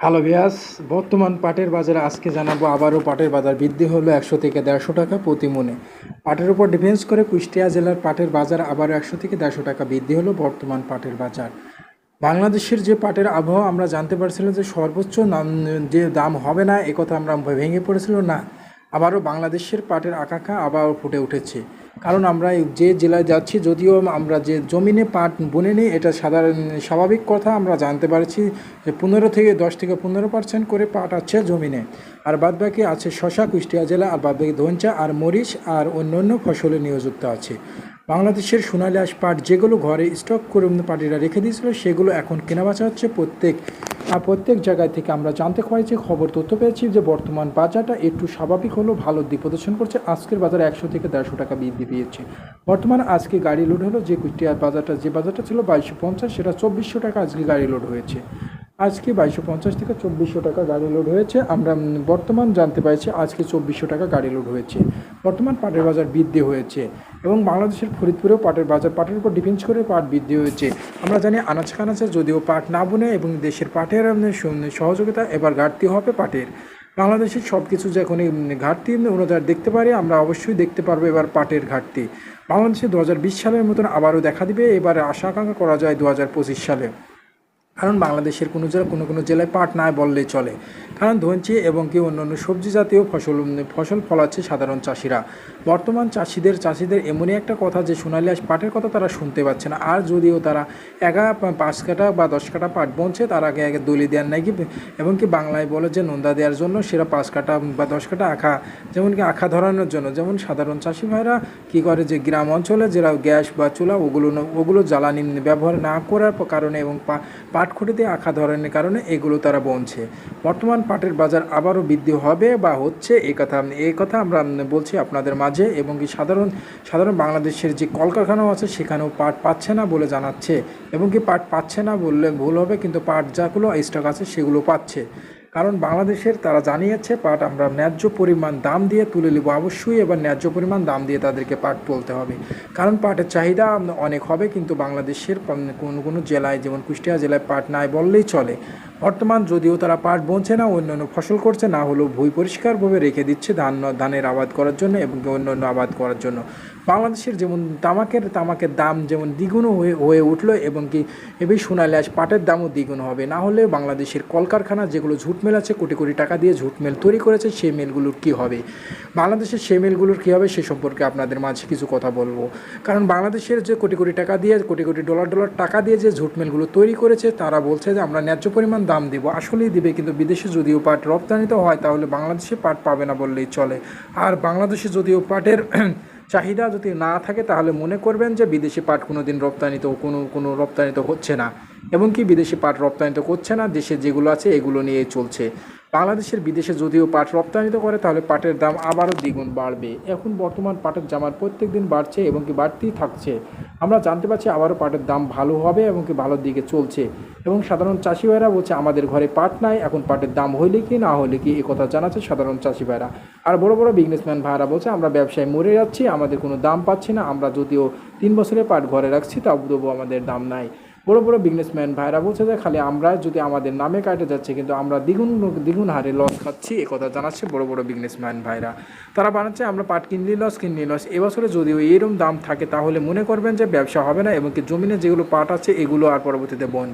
Hello ভিয়াস, বর্তমান পাটের বাজারে আজকে জানাবো আবারও পাটের বাজার বৃদ্ধি হলো 100 থেকে 150 টাকা প্রতি মণে। পাটের উপর ডিফেন্স করে কুষ্টিয়া জেলার পাটের বাজার আবারও 100 থেকে 150 টাকা বৃদ্ধি হলো বর্তমান পাটের বাজার। বাংলাদেশের যে পাটের আবহাওয়া আমরা জানতে পারছিলাম যে সর্বোচ্চ যে দাম হবে না একথা আমরা ভেঙে পড়েছিল না, আবারও বাংলাদেশের পাটের আকাঙ্ক্ষা আবারও ফুটে উঠেছে। কারণ আমরা যে জেলায় যাচ্ছি, যদিও আমরা যে জমিনে পাট বুনে নিই এটা সাধারণ স্বাভাবিক কথা, আমরা জানতে পারছি যে 10 থেকে 15% করে পাট আছে জমিনে, আর বাদবাকি আছে শশা কুষ্টিয়া জেলা, আর বাদবাকি ধনচা আর মরিচ আর অন্যান্য ফসলে নিয়োজিত আছে। বাংলাদেশের সোনালী আঁশ পাট যেগুলো ঘরে স্টক করে পার্টিরা রেখে দিয়েছিল সেগুলো এখন কেনাবেচা হচ্ছে প্রত্যেক জায়গায় থেকে। আমরা জানতে পারছি, তথ্য পেয়েছি যে বর্তমান বাজারটা একটু স্বাভাবিক হলো, ভালো দিক প্রদর্শন করছে। আজকের বাজারে 100 থেকে 150 টাকা বৃদ্ধি পেয়েছে। বর্তমানে আজকে গাড়ি লোড হলো যে কুষ্টিয়ার যে বাজারটা ছিল 2250, সেটা 2400 টাকা আজকে গাড়ি লোড হয়েছে। আজকে 2250 থেকে 2400 টাকা গাড়ি লোড হয়েছে। আমরা বর্তমান জানতে পারছি আজকে 2400 টাকা গাড়ি লোড হয়েছে। বর্তমান পাটের বাজার বৃদ্ধি হয়েছে এবং বাংলাদেশের ফরিদপুরেও পাটের উপর ডিপেন্ড করে পাট বৃদ্ধি হয়েছে। আমরা জানি আনাচে কানাচে যদিও পাট না বনে এবং দেশের পাটের সহযোগিতা এবার ঘাটতি হবে পাটের। বাংলাদেশের সব কিছু যখন ঘাটতি অনুযায়ী দেখতে পারি, আমরা অবশ্যই দেখতে পারবো এবার পাটের ঘাটতি বাংলাদেশে 2020 সালের মতন আবারও দেখা দিবে। এবার আশা আকাঙ্ক্ষা করা যায় 2025 সালে। কারণ বাংলাদেশের কোনো জেলায় পাট নাই বললেই চলে, কারণ ধনচি এবং কি অন্যান্য সবজি জাতীয় ফসল ফলাচ্ছে সাধারণ চাষিরা। বর্তমান চাষিদের এমনই একটা কথা যে সোনালী আঁশ পাটের কথা তারা শুনতে পাচ্ছে না। আর যদিও তারা 5 কাঠা বা 10 কাঠা পাট বনছে, তার আগে দলি দেওয়ার নাকি, এবং কি বাংলায় বলে যে নন্দা দেওয়ার জন্য সেটা 5 কাঠা বা 10 কাঠা আখা, যেমন কি আখা ধরানোর জন্য। যেমন সাধারণ চাষি ভাইরা কী করে যে গ্রাম অঞ্চলে যারা গ্যাস বা চুলা ওগুলো জ্বালানি ব্যবহার না করার কারণে এবং পাট খুঁটিতে আখা ধরনের কারণে এগুলো তারা বনছে। বর্তমান পাটের বাজার আবারও বৃদ্ধি হবে বা হচ্ছে এই কথা আমরা বলছি আপনাদের মাঝে। এবং কি সাধারণ বাংলাদেশের যে কলকারখানাও আছে সেখানেও পাট পাচ্ছে না বলে জানাচ্ছে। এবং কি পাট পাচ্ছে না বললে ভুল হবে, কিন্তু পাট যাগুলো স্টক আছে সেগুলো পাচ্ছে। কারণ বাংলাদেশের তারা জানিয়েছে পাট আমরা ন্যায্য পরিমাণ দাম দিয়ে তুলে নেব। অবশ্যই এবার ন্যায্য পরিমাণ দাম দিয়ে তাদেরকে পাট তুলতে হবে, কারণ পাটের চাহিদা অনেক হবে। কিন্তু বাংলাদেশের কোনো জেলায়, যেমন কুষ্টিয়া জেলায় পাট নাই বললেই চলে। বর্তমান যদিও তারা পাট বুনছে না, অন্যান্য ফসল করছে, না হলেও ভুঁই পরিষ্কারভাবে রেখে দিচ্ছে ধানের আবাদ করার জন্য এবং অন্যান্য আবাদ করার জন্য। বাংলাদেশের যেমন তামাকের দাম যেমন দ্বিগুণ হয়ে উঠলো, এবং কি এবার সোনালী আঁশ পাটের দামও দ্বিগুণ হবে। না হলে বাংলাদেশের কলকারখানা যেগুলো ঝুট মেল আছে, কোটি কোটি টাকা দিয়ে ঝুট মেল তৈরি করেছে, সেই মেলগুলোর কী হবে, বাংলাদেশের সেই মেলগুলোর কী হবে সে সম্পর্কে আপনাদের মাঝে কিছু কথা বলবো। কারণ বাংলাদেশের যে কোটি কোটি টাকা দিয়ে, কোটি কোটি ডলার টাকা দিয়ে যে ঝুট মেলগুলো তৈরি করেছে, তারা বলছে যে আমরা ন্যায্য পরিমাণ দাম দিব। আসলেই দিবে, কিন্তু বিদেশে যদিও পাট রপ্তানিত হয় তাহলে বাংলাদেশে পাট পাবে না বললেই চলে। আর বাংলাদেশে যদিও পাটের চাহিদা যদি না থাকে তাহলে মনে করবেন যে বিদেশি পাট কোনো রপ্তানিত হচ্ছে না, এবং কি বিদেশি পাট রপ্তানিত করছে না, দেশে যেগুলো আছে এগুলো নিয়েই চলছে। বাংলাদেশের বিদেশে যদিও পাট রপ্তানিত করে তাহলে পাটের দাম আবারও দ্বিগুণ বাড়বে। এখন বর্তমান পাটের জামার প্রত্যেক দিন বাড়ছে এবং কি বাড়তেই থাকছে। আমরা জানতে পারছি আবারও পাটের দাম ভালো হবে এবং কি ভালোর দিকে চলছে। এবং সাধারণ চাষি ভাইরা বলছে আমাদের ঘরে পাট নাই, এখন পাটের দাম হইলে কি না হলে কি, এ কথা জানাচ্ছে সাধারণ চাষি ভাইরা। আর বড় বড় বিজনেসম্যান ভাইরা বলছে আমরা ব্যবসায় মরে যাচ্ছি, আমাদের কোনো দাম পাচ্ছি না, আমরা যদিও 3 বছরের পাট ঘরে রাখছি তবু আমাদের দাম নাই। বড় বড় বিজনেসম্যান ভাইরা বলছে যে খালি আমরা যদি আমাদের নামে কাটে যাচ্ছে, কিন্তু আমরা দ্বিগুণ হারে লস খাচ্ছি, এ কথা জানাচ্ছে বড় বড় বিজনেসম্যান ভাইরা। তারা বানাচ্ছে আমরা পাট কিনলি লস। এবছরে যদিও এরকম দাম থাকে তাহলে মনে করবেন যে ব্যবসা হবে না, এবং কি জমিনে যেগুলো পাট আছে এগুলো আর পরবর্তীতে বনবে।